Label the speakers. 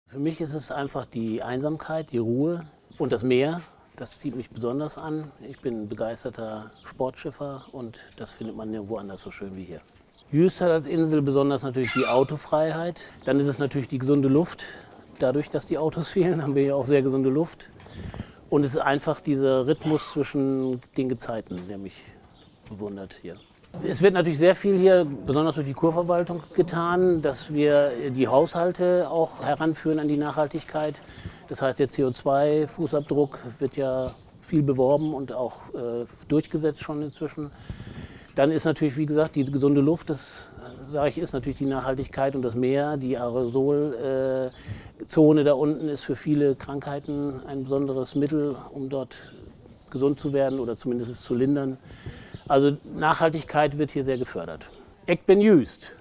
Speaker 1: Für mich ist es einfach die Einsamkeit, die Ruhe und das Meer. Das zieht mich besonders an. Ich bin begeisterter Sportschiffer und das findet man nirgendwo anders so schön wie hier. Jüst hat als Insel besonders natürlich die Autofreiheit. Dann ist es natürlich die gesunde Luft. Dadurch, dass die Autos fehlen, haben wir ja auch sehr gesunde Luft. Und es ist einfach dieser Rhythmus zwischen den Gezeiten, der mich bewundert hier. Es wird natürlich sehr viel hier, besonders durch die Kurverwaltung, getan, dass wir die Haushalte auch heranführen an die Nachhaltigkeit. Das heißt, der CO2-Fußabdruck wird ja viel beworben und auch durchgesetzt schon inzwischen. Dann ist natürlich, wie gesagt, die gesunde Luft, das sage ich, ist natürlich die Nachhaltigkeit und das Meer. Die Aerosolzone da unten ist für viele Krankheiten ein besonderes Mittel, um dort gesund zu werden oder zumindest es zu lindern. Also Nachhaltigkeit wird hier sehr gefördert. Ich bin Jüst.